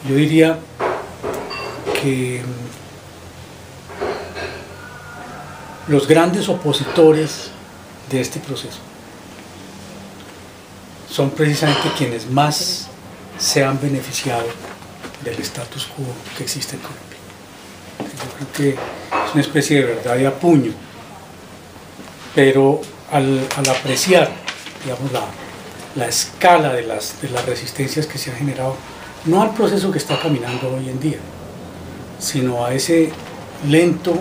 Yo diría que los grandes opositores de este proceso son precisamente quienes más se han beneficiado del status quo que existe en Colombia. Yo creo que es una especie de verdad de apuño, pero al apreciar, digamos, la escala de las resistencias que se han generado, no al proceso que está caminando hoy en día, sino a ese lento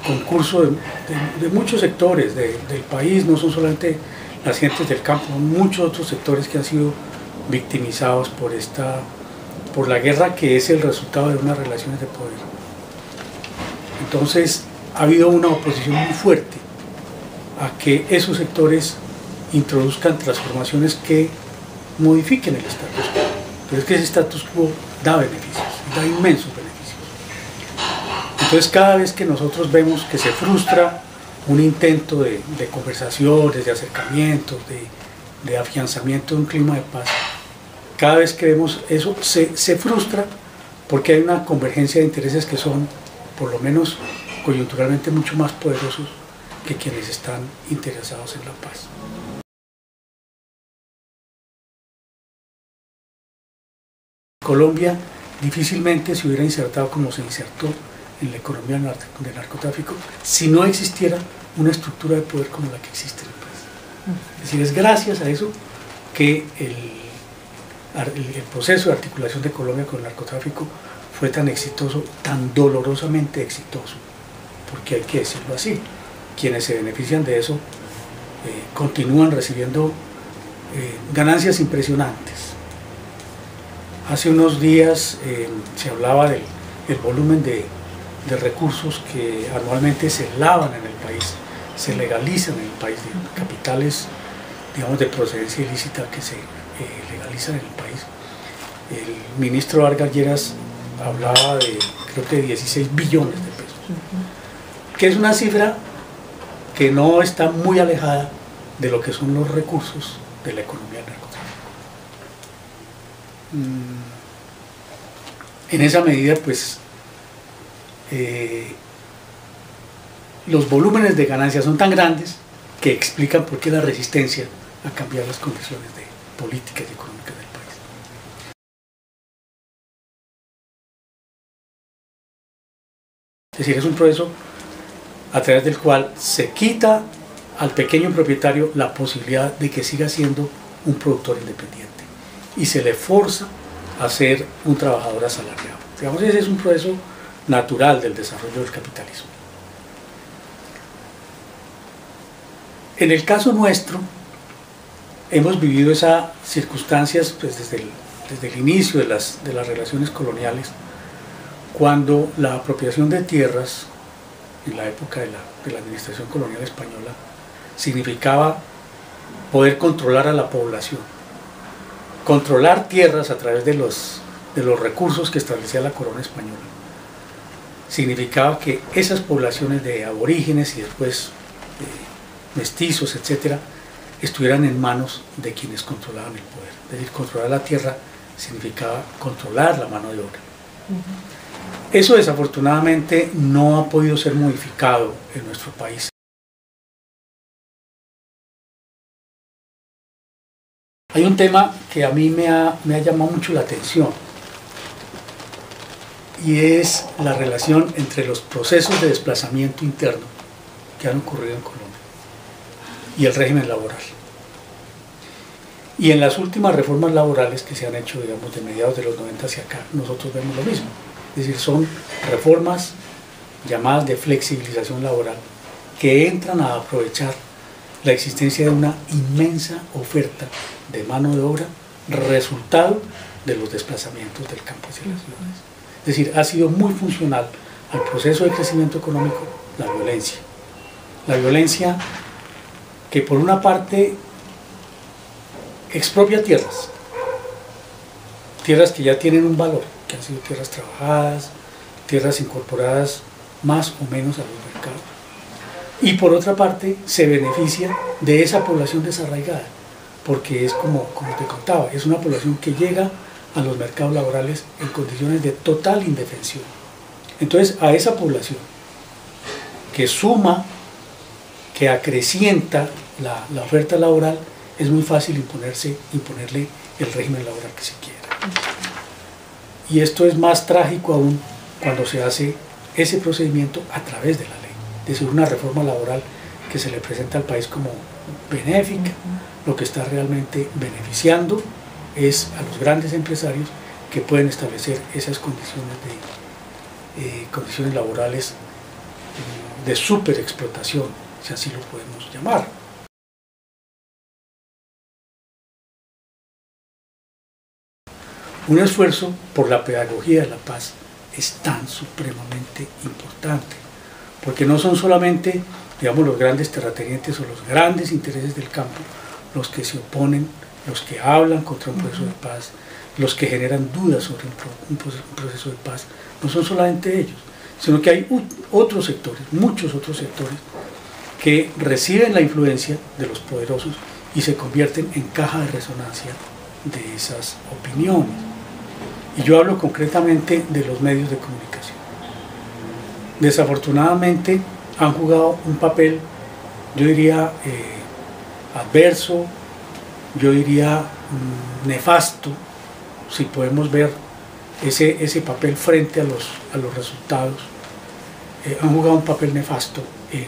concurso de muchos sectores del país, no son solamente las gentes del campo, muchos otros sectores que han sido victimizados por la guerra que es el resultado de unas relaciones de poder. Entonces ha habido una oposición muy fuerte a que esos sectores introduzcan transformaciones que modifiquen el status quo, pero es que ese status quo da beneficios, da inmensos beneficios. Entonces cada vez que nosotros vemos que se frustra un intento de conversaciones, de acercamientos, de afianzamiento de un clima de paz, cada vez que vemos eso se frustra porque hay una convergencia de intereses que son, por lo menos coyunturalmente, mucho más poderosos que quienes están interesados en la paz. Colombia difícilmente se hubiera insertado como se insertó en la economía del narcotráfico si no existiera una estructura de poder como la que existe en el país. Es decir, es gracias a eso que el proceso de articulación de Colombia con el narcotráfico fue tan exitoso, tan dolorosamente exitoso, porque hay que decirlo así, quienes se benefician de eso continúan recibiendo ganancias impresionantes. Hace unos días se hablaba del volumen de recursos que anualmente se lavan en el país, se legalizan en el país, de capitales, digamos, de procedencia ilícita que se legalizan en el país. El ministro Vargas Lleras hablaba de, creo que, 16 billones de pesos, que es una cifra que no está muy alejada de lo que son los recursos de la economía del narcotráfico. En esa medida, pues, los volúmenes de ganancias son tan grandes que explican por qué la resistencia a cambiar las condiciones de políticas y económicas del país. Es decir, es un proceso a través del cual se quita al pequeño propietario la posibilidad de que siga siendo un productor independiente y se le forza a ser un trabajador asalariado. Digamos, ese es un proceso natural del desarrollo del capitalismo. En el caso nuestro, hemos vivido esas circunstancias pues, desde el inicio de las relaciones coloniales, cuando la apropiación de tierras, en la época de la administración colonial española, significaba poder controlar a la población, controlar tierras a través de los recursos que establecía la corona española. Significaba que esas poblaciones de aborígenes y después mestizos, etcétera, estuvieran en manos de quienes controlaban el poder. Es decir, controlar la tierra significaba controlar la mano de obra. Eso desafortunadamente no ha podido ser modificado en nuestro país. Hay un tema que a mí me ha llamado mucho la atención, y es la relación entre los procesos de desplazamiento interno que han ocurrido en Colombia y el régimen laboral. Y en las últimas reformas laborales que se han hecho, digamos, de mediados de los 90 hacia acá, nosotros vemos lo mismo. Es decir, son reformas llamadas de flexibilización laboral que entran a aprovechar la existencia de una inmensa oferta de mano de obra, resultado de los desplazamientos del campo hacia las ciudades. Es decir, ha sido muy funcional al proceso de crecimiento económico la violencia. La violencia que por una parte expropia tierras que ya tienen un valor, que han sido tierras trabajadas, tierras incorporadas más o menos a los mercados. Y por otra parte se beneficia de esa población desarraigada, porque es como te contaba, es una población que llega a los mercados laborales en condiciones de total indefensión. Entonces, a esa población que suma, que acrecienta la oferta laboral, es muy fácil imponerle el régimen laboral que se quiera. Y esto es más trágico aún cuando se hace ese procedimiento a través de la ley, es decir, una reforma laboral que se le presenta al país como benéfica. Lo que está realmente beneficiando es a los grandes empresarios que pueden establecer esas condiciones laborales de superexplotación, si así lo podemos llamar. Un esfuerzo por la pedagogía de la paz es tan supremamente importante, porque no son solamente, digamos, los grandes terratenientes o los grandes intereses del campo los que se oponen, los que hablan contra un proceso de paz, los que generan dudas sobre un proceso de paz. No son solamente ellos, sino que hay otros sectores, muchos otros sectores, que reciben la influencia de los poderosos y se convierten en caja de resonancia de esas opiniones. Y yo hablo concretamente de los medios de comunicación. Desafortunadamente han jugado un papel, yo diría, adverso, yo diría nefasto, si podemos ver ese papel frente a los resultados. Han jugado un papel nefasto en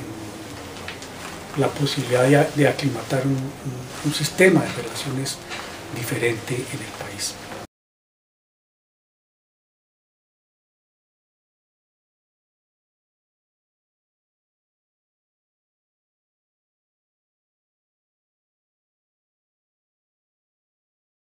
la posibilidad de aclimatar un sistema de relaciones diferente en el país.